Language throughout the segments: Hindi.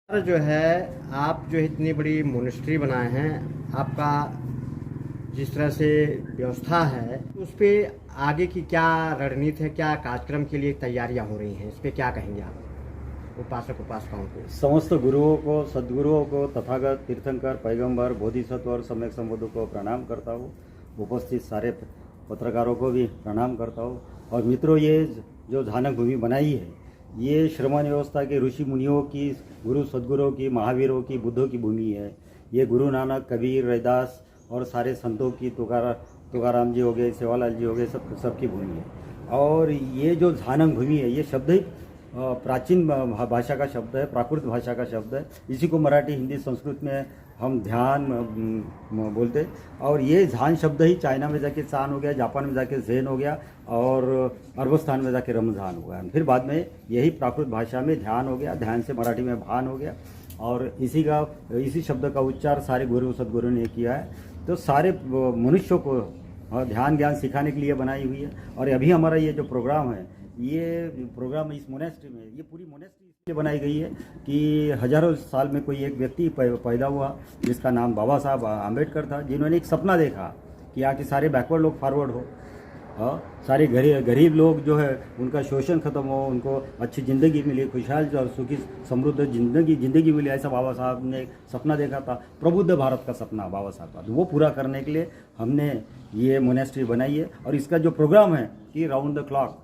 सर जो है आप जो इतनी बड़ी मोनेस्ट्री बनाए हैं, आपका जिस तरह से व्यवस्था है उस पे आगे की क्या रणनीति है, क्या कार्यक्रम के लिए तैयारियां हो रही हैं, इस पे क्या कहेंगे आप उपासक उपासिकाओं को? समस्त गुरुओं को, सद्गुरुओं को, तथागत, तीर्थंकर, पैगंबर, बोधिसत्व और सम्यक संबोधों को प्रणाम करता हूँ। उपस्थित सारे पत्रकारों को भी प्रणाम करता हूँ। और मित्रों, ये जो झानक भूमि बनाई है, ये श्रमण व्यवस्था के ऋषि मुनियों की, गुरु सद्गुरुओं की, महावीरों की, बुद्धों की भूमि है। ये गुरु नानक, कबीर, रैदास और सारे संतों की, तुकाराम जी हो गए, सेवालाल जी हो गए, सबकी भूमि है। और ये जो झानक भूमि है, ये शब्द ही प्राचीन भाषा का शब्द है, प्राकृत भाषा का शब्द है। इसी को मराठी, हिंदी, संस्कृत में हम ध्यान बोलते। और ये ध्यान शब्द ही चाइना में जाके चान हो गया, जापान में जाके ज़ेन हो गया और अरबस्तान में जाके रमज़ान हो गया। फिर बाद में यही प्राकृत भाषा में ध्यान हो गया, ध्यान से मराठी में भान हो गया। और इसी शब्द का उच्चार सारे गुरु सद्गुरु ने किया है। तो सारे मनुष्यों को ध्यान ज्ञान सिखाने के लिए बनाई हुई है। और अभी हमारा ये जो प्रोग्राम है, ये प्रोग्राम इस मोनेस्ट्री में, ये पूरी मोनेस्ट्री इसलिए बनाई गई है कि हजारों साल में कोई एक व्यक्ति पैदा हुआ जिसका नाम बाबा साहब आम्बेडकर था, जिन्होंने एक सपना देखा कि यहाँ के सारे बैकवर्ड लोग फॉरवर्ड हो, सारे गरीब लोग जो है उनका शोषण खत्म हो, उनको अच्छी ज़िंदगी मिले, खुशहाल और सुखी समृद्ध ज़िंदगी मिले। ऐसा बाबा साहब ने एक सपना देखा था, प्रबुद्ध भारत का सपना बाबा साहब का। तो वो पूरा करने के लिए हमने ये मोनेस्ट्री बनाई है। और इसका जो प्रोग्राम है कि राउंड द क्लॉक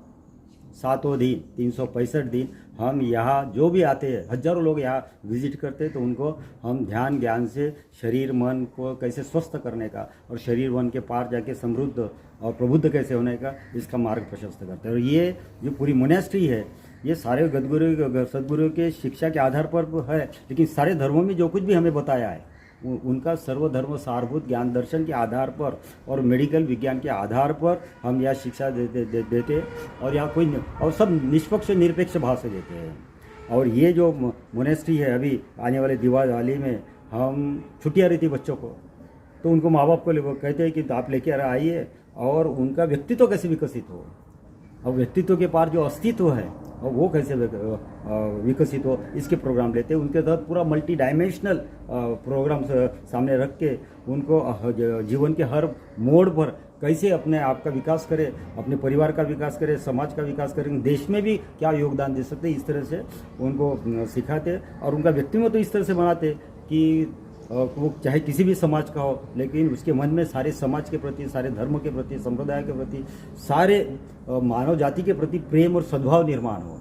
7 दिन 365 दिन हम यहाँ जो भी आते हैं, हजारों लोग यहाँ विजिट करते हैं, तो उनको हम ध्यान ज्ञान से शरीर मन को कैसे स्वस्थ करने का और शरीर मन के पार जाके समृद्ध और प्रबुद्ध कैसे होने का, इसका मार्ग प्रशस्त करते हैं। और ये जो पूरी मोनेस्ट्री है, ये सारे सद्गुरु के शिक्षा के आधार पर है। लेकिन सारे धर्मों में जो कुछ भी हमें बताया है, उनका सर्वधर्म सारभूत ज्ञान दर्शन के आधार पर और मेडिकल विज्ञान के आधार पर हम यह शिक्षा देते। और यहाँ कोई और सब निष्पक्ष निरपेक्ष भाव से देते हैं। और ये जो मोनेस्ट्री है, अभी आने वाले दिवाली में हम छुट्टियाँ रहती बच्चों को, तो उनको माँ बाप को कहते हैं कि आप लेके आइए और उनका व्यक्तित्व कैसे विकसित हो, और व्यक्तित्व के पार जो अस्तित्व है और वो कैसे विकसित हो, इसके प्रोग्राम लेते हैं। उनके तहत पूरा मल्टी डायमेंशनल प्रोग्राम सामने रख के उनको जीवन के हर मोड़ पर कैसे अपने आप का विकास करें, अपने परिवार का विकास करें, समाज का विकास करें, देश में भी क्या योगदान दे सकते, इस तरह से उनको सिखाते। और उनका व्यक्तित्व तो इस तरह से बनाते कि वो चाहे किसी भी समाज का हो, लेकिन उसके मन में सारे समाज के प्रति, सारे धर्म के प्रति, संप्रदाय के प्रति, सारे मानव जाति के प्रति प्रेम और सद्भाव निर्माण हो।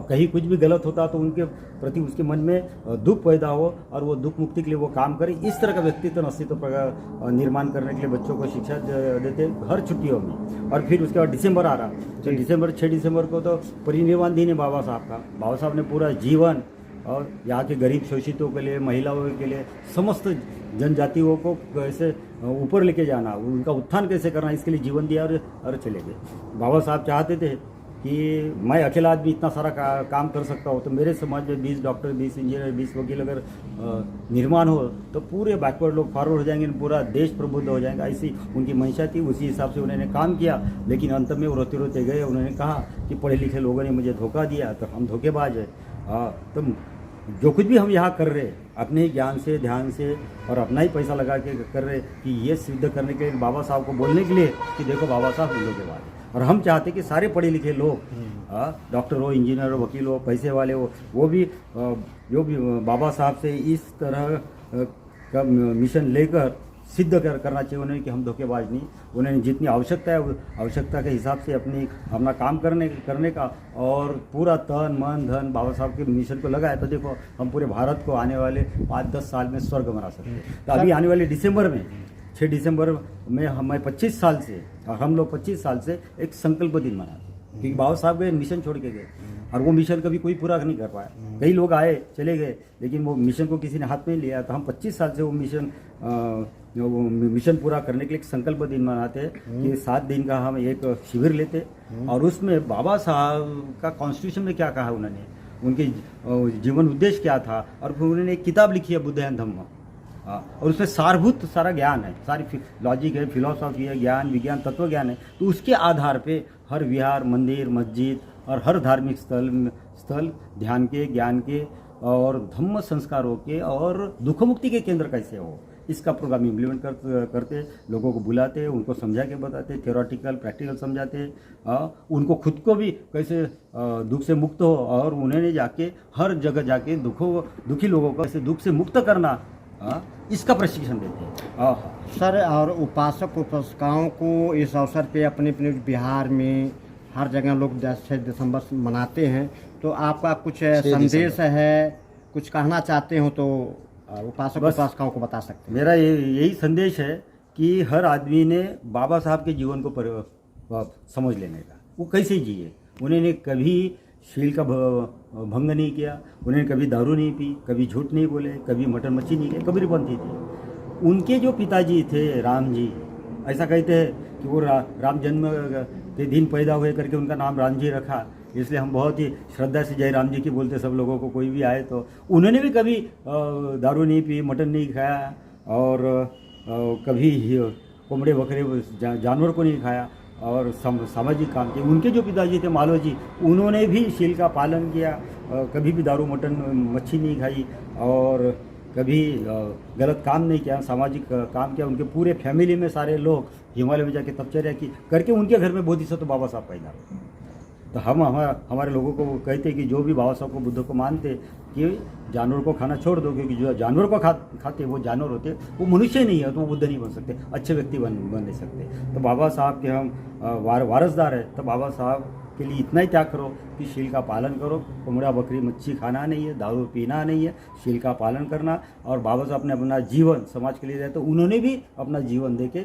कहीं कुछ भी गलत होता तो उनके प्रति उसके मन में दुख पैदा हो और वो दुख मुक्ति के लिए वो काम करे। इस तरह का व्यक्तित्व अस्तित्व का निर्माण करने के लिए बच्चों को शिक्षा देते हर छुट्टियों में। और फिर उसके बाद दिसंबर आ रहा, तो 6 दिसंबर को तो परिनिर्वाण दिन है बाबा साहब का। बाबा साहब ने पूरा जीवन और यहाँ के गरीब शोषितों के लिए, महिलाओं के लिए, समस्त जनजातियों को कैसे ऊपर लेके जाना, उनका उत्थान कैसे करना, इसके लिए जीवन दिया और चले गए। बाबा साहब चाहते थे कि मैं अकेला आदमी इतना सारा काम कर सकता हूँ, तो मेरे समाज में 20 डॉक्टर, 20 इंजीनियर, 20 वकील अगर निर्माण हो तो पूरे बैकवर्ड लोग फॉरवर्ड हो जाएंगे, पूरा देश प्रबुद्ध हो जाएगा। ऐसी उनकी मंशा थी, उसी हिसाब से उन्होंने काम किया। लेकिन अंत में वो रोते रोते गए। उन्होंने कहा कि पढ़े लिखे लोगों ने मुझे धोखा दिया, तो हम धोखेबाज है। तो जो कुछ भी हम यहाँ कर रहे अपने ही ज्ञान से, ध्यान से और अपना ही पैसा लगा के कर रहे, कि ये सिद्ध करने के लिए, बाबा साहब को बोलने के लिए कि देखो बाबा साहब हम लोग के बाद। और हम चाहते कि सारे पढ़े लिखे लोग, डॉक्टर हो, इंजीनियर हो, वकील हो, पैसे वाले हो, वो भी जो भी बाबा साहब से इस तरह का मिशन लेकर सिद्ध करना चाहिए उन्हें कि हम धोखेबाज नहीं। उन्होंने जितनी आवश्यकता है, आवश्यकता के हिसाब से अपना काम करने का और पूरा तन मन धन बाबा साहब के मिशन को लगाया। तो देखो हम पूरे भारत को आने वाले 5-10 साल में स्वर्ग बना सकते हैं। तो अभी आने वाले दिसंबर में, 6 दिसंबर में मैं 25 साल से, और हम लोग 25 साल से एक संकल्प दिन मनाते हैं, क्योंकि बाबा साहब गए, मिशन छोड़ के गए और वो मिशन कभी कोई पूरा नहीं कर पाया। कई लोग आए चले गए, लेकिन वो मिशन को किसी ने हाथ में लिया। तो हम 25 साल से वो मिशन पूरा करने के लिए एक संकल्प दिन मनाते हैं कि 7 दिन का हम एक शिविर लेते। और उसमें बाबा साहब का कॉन्स्टिट्यूशन में क्या कहा उन्होंने, उनके जीवन उद्देश्य क्या था, और फिर उन्होंने एक किताब लिखी है बुद्ध एंड धम्म। और उसमें सारभूत सारा ज्ञान है, सारी लॉजिक है, फिलॉसफी है, ज्ञान विज्ञान तत्व ज्ञान है। तो उसके आधार पे हर विहार, मंदिर, मस्जिद और हर धार्मिक स्थल ध्यान के, ज्ञान के और धम्म संस्कारों के और दुख मुक्ति के केंद्र कैसे हो, इसका प्रोग्राम इम्प्लीमेंट करते, लोगों को बुलाते, उनको समझा के बताते, थियोरेटिकल प्रैक्टिकल समझाते, उनको खुद को भी कैसे दुख से मुक्त हो और उन्होंने जाके हर जगह जाके दुखी लोगों को कैसे दुख से मुक्त करना, इसका प्रशिक्षण देते हैं। सर, और उपासक उपासिकाओं को इस अवसर पे अपने अपने बिहार में हर जगह लोग 6 दिसंबर मनाते हैं, तो आपका कुछ संदेश है, कुछ कहना चाहते हो तो उपासक उपासिकाओं को बता सकते हैं। मेरा यही संदेश है कि हर आदमी ने बाबा साहब के जीवन को समझ लेने का, वो कैसे जिए। उन्होंने कभी शील का भंग नहीं किया, उन्होंने कभी दारू नहीं पी, कभी झूठ नहीं बोले, कभी मटन मच्छी नहीं खाई, कबीरपंथी थे। उनके जो पिताजी थे राम जी, ऐसा कहते हैं कि वो राम जन्म के दिन पैदा हुए करके उनका नाम राम जी रखा, इसलिए हम बहुत ही श्रद्धा से जय राम जी की बोलते सब लोगों को, कोई भी आए तो। उन्होंने भी कभी दारू नहीं पी, मटन नहीं खाया और कभी कोमड़े बकरे जानवर को नहीं खाया और सामाजिक काम किए। उनके जो पिताजी थे मालो जी, उन्होंने भी शील का पालन किया, कभी भी दारू मटन मच्छी नहीं खाई और कभी गलत काम नहीं किया, सामाजिक काम किया। उनके पूरे फैमिली में सारे लोग हिमालय में जाके तपचर्या की करके उनके घर में बोधिसत्व बाबा साहब पैदा हुए। तो हम हमारे लोगों को कहते कि जो भी बाबा साहब को बुद्ध को मानते कि जानवर को खाना छोड़ दो, क्योंकि जो जानवर को खाते वो जानवर होते, वो मनुष्य नहीं है तो वो बुद्ध नहीं बन सकते, अच्छे व्यक्ति बन नहीं सकते। तो बाबा साहब के हम वारसदार है, तो बाबा साहब के लिए इतना ही त्याग करो कि शील का पालन करो। कोमड़ा बकरी मच्छी खाना नहीं है, दारू पीना नहीं है, शील का पालन करना। और बाबा साहब ने अपना जीवन समाज के लिए दिया, तो उन्होंने भी अपना जीवन दे के